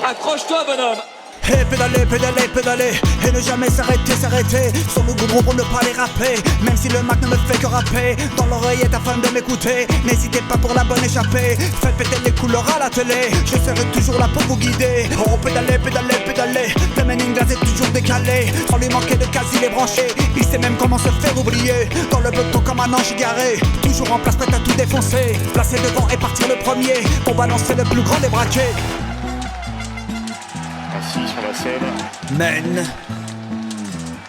Accroche-toi, bonhomme. Et pédaler, pédaler, pédaler, et ne jamais s'arrêter, s'arrêter. Sur le goudron pour ne pas les rapper, même si le Mac ne me fait que rapper. Dans l'oreillette afin de m'écouter, n'hésitez pas pour la bonne échappée. Faites péter les couleurs à la télé, je serai toujours là pour vous guider. Oh pédaler, pédaler, pédaler, le meningas est toujours décalé. Sans lui manquer de quasi les brancher, il sait même comment se faire oublier. Dans le peloton comme un ange garé, toujours en place prêt à tout défoncer. Placer devant et partir le premier, pour balancer le plus grand des braquets. Assis sur la selle. Men.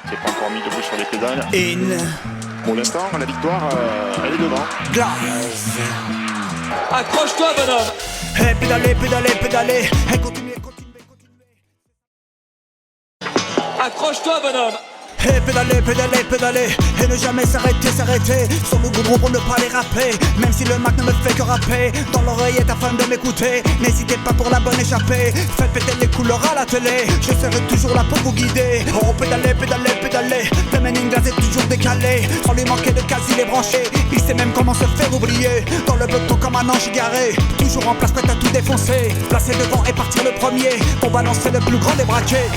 C'est pas encore mis debout sur les pédales. In. Pour l'instant, la victoire, elle est devant. Glace. Accroche-toi, bonhomme. Et pédaler, pédaler, pédaler, et continuez, continuez, continuez. Accroche-toi, bonhomme. Et pédaler, pédaler, pédaler, et ne jamais s'arrêter, s'arrêter. Sur le goudron pour ne pas les rapper, même si le Mac ne me fait que rapper. Dans l'oreillette afin de m'écouter, n'hésitez pas pour la bonne échappée. Faites péter les couleurs à la télé, je serai toujours là pour vous guider. Oh pédaler, pédaler, pédaler, le meningas est toujours décalé. Sans lui manquer de quasi les brancher, il sait même comment se faire oublier. Dans le peloton comme un ange garé, toujours en place prêt à tout défoncer. Placer devant et partir le premier, pour balancer le plus grand des braquets.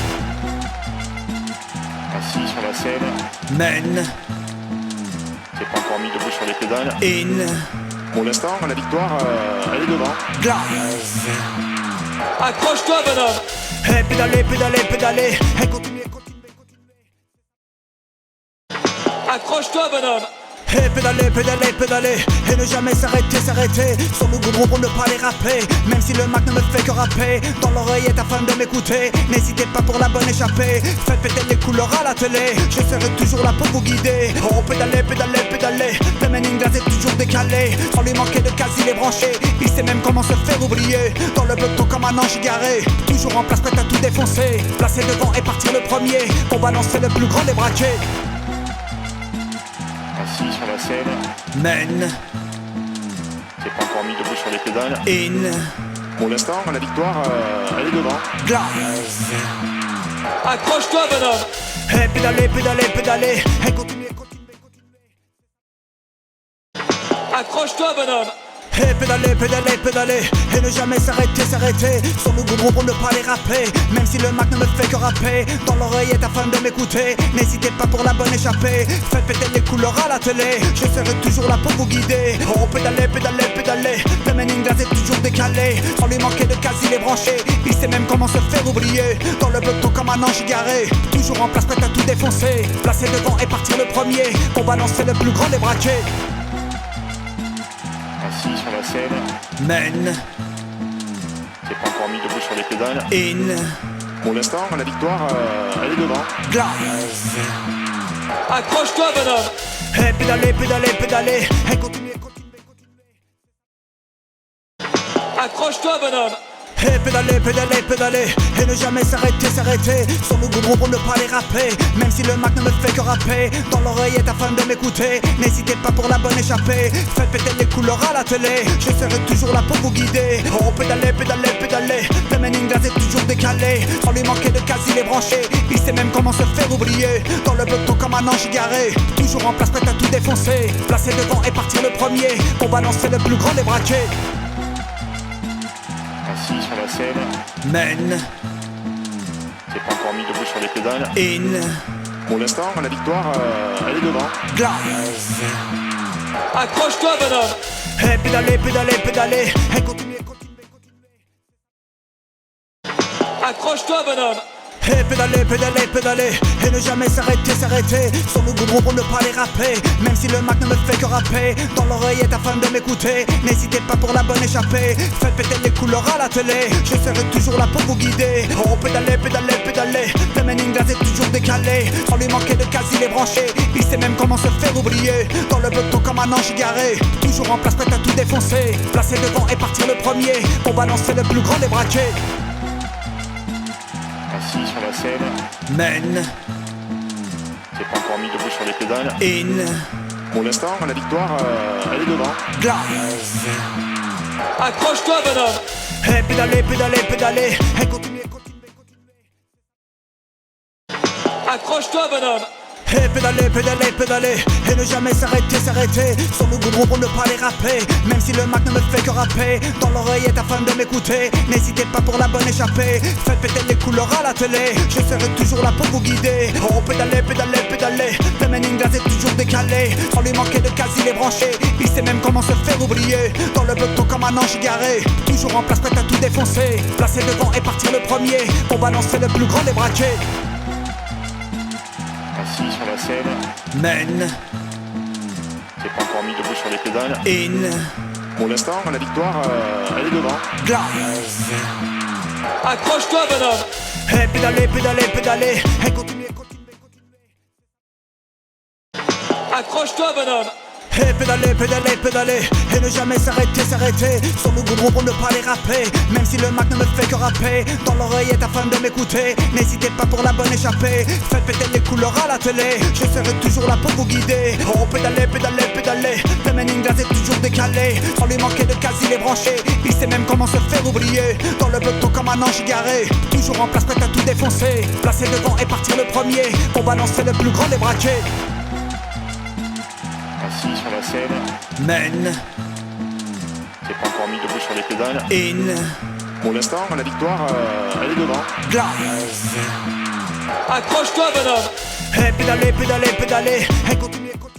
Assis sur la selle. Men. C'est pas encore mis debout sur les pédales. In. Pour l'instant, la victoire, elle est devant. Glace. Accroche-toi, bonhomme. Et pédaler, pédaler, pédaler, et continuez, continuez, continuez. Accroche-toi, bonhomme. Et pédaler, pédaler, pédaler, et ne jamais s'arrêter, s'arrêter. Sur le goudron pour ne pas les rapper, même si le Mac ne me fait que rapper. Dans l'oreillette afin de m'écouter, n'hésitez pas pour la bonne échappée. Faites péter les couleurs à la télé, je serai toujours là pour vous guider. Oh pédaler, pédaler, pédaler, le meningas est toujours décalé. Sans lui manquer de quasi les brancher, il sait même comment se faire oublier. Dans le peloton comme un ange garé, toujours en place prêt à tout défoncer. Placer devant et partir le premier, pour balancer le plus grand des braquets. Assis sur la selle. Men. C'est pas encore mis debout sur les pédales. In. Pour l'instant, la victoire, elle est devant. Glace. Accroche-toi, bonhomme. Et pédaler, pédaler, pédaler, et continuez, continuez, continuez. Accroche-toi, bonhomme. Et pédaler, pédaler, pédaler, et ne jamais s'arrêter, s'arrêter. Sur le goudron pour ne pas les rapper, même si le Mac ne me fait que rapper. Dans l'oreillette afin de m'écouter, n'hésitez pas pour la bonne échappée. Faites péter les couleurs à la télé, je serai toujours là pour vous guider. Oh pédaler, pédaler, pédaler, le meningas est toujours décalé. Sans lui manquer de quasi les brancher, il sait même comment se faire oublier. Dans le peloton comme un ange garé, toujours en place prêt à tout défoncer. Placer devant et partir le premier, pour balancer le plus grand des braquets. Assis sur la selle. Men. C'est pas encore mis debout sur les pédales. In. Pour l'instant, la victoire, elle est devant. Glace. Accroche-toi, bonhomme. Et pédaler, pédaler, pédaler, et continuez, continuez, continuez. Accroche-toi, bonhomme. Et pédaler, pédaler, pédaler, et ne jamais s'arrêter, s'arrêter. Sur le goudron pour ne pas les rapper, même si le Mac ne me fait que rapper. Dans l'oreillette afin de m'écouter, n'hésitez pas pour la bonne échappée. Faites péter les couleurs à la télé, je serai toujours là pour vous guider. Oh pédaler, pédaler, pédaler, le meningas est toujours décalé. Sans lui manquer de quasi les brancher, il sait même comment se faire oublier. Dans le peloton comme un ange garé, toujours en place prêt à tout défoncer. Placer devant et partir le premier, pour balancer le plus grand des braquets. Assis sur la selle. Men. C'est pas encore mis debout sur les pédales. In. Pour l'instant, la victoire, elle est devant. Glace. Accroche-toi, bonhomme. Et pédaler, pédaler, pédaler, et continuez, continuez, continuez. Accroche-toi, bonhomme. Et pédaler, pédaler, pédaler, et ne jamais s'arrêter, s'arrêter. Sur le goudron pour ne pas les rapper, même si le Mac ne me fait que rapper. Dans l'oreillette afin de m'écouter, n'hésitez pas pour la bonne échappée. Faites péter les couleurs à la télé, je serai toujours là pour vous guider. Oh pédaler, pédaler, pédaler, le meningas est toujours décalé. Sans lui manquer de quasi les brancher, il sait même comment se faire oublier. Dans le peloton comme un ange garé, toujours en place prêt à tout défoncer. Placer devant et partir le premier, pour balancer le plus grand des braquets. Assis sur la selle. Men. C'est pas encore mis debout sur les pédales. In. Pour l'instant, la victoire, elle est devant. Glace. Accroche-toi, bonhomme. Et pédaler, pédaler, pédaler, et continuez, continuez, continuez. Accroche-toi, bonhomme. Et pédaler, pédaler, pédaler, et ne jamais s'arrêter, s'arrêter sur le goudron pour ne pas les rapper. Même si le Mac ne me fait que rapper dans l'oreillette afin de m'écouter. N'hésitez pas pour la bonne échappée, faites péter les couleurs à la télé. Je serai toujours là pour vous guider. Oh pédaler, pédaler, pédaler, feminine glace est toujours décalé. Sans lui manquer de quasi les brancher, il sait même comment se faire oublier. Dans le peloton comme un ange garé, toujours en place prêt à tout défoncer. Placer devant et partir le premier, pour balancer le plus grand des braquets. Assis sur la scène, Men, c'est pas encore mis debout sur les pédales. in, Pour l'instant, la victoire, elle est devant. glace. Accroche-toi, bonhomme. Et pédaler, pédaler, pédaler, et continuez, continuez, continuez. Accroche-toi, bonhomme. Et pédaler, pédaler, pédaler, et ne jamais s'arrêter, s'arrêter sur le goudron pour ne pas les rapper. Même si le Mac ne me fait que rapper dans l'oreillette afin de m'écouter. N'hésitez pas pour la bonne échappée, faites péter les couleurs à la télé. Je serai toujours là pour vous guider. Oh pédaler, pédaler, pédaler, feminine glace est toujours décalé. Sans lui manquer de quasi les brancher, il sait même comment se faire oublier. Dans le peloton comme un ange garé, toujours en place prêt à tout défoncer. Placer devant et partir le premier, pour balancer le plus grand des braquets. Assis sur la scène, Men, c'est pas encore mis debout sur les pédales. in, Pour l'instant, la victoire, elle est devant. glace. Accroche-toi, bonhomme. Et pédaler, pédaler, pédaler, et continuez, continuez.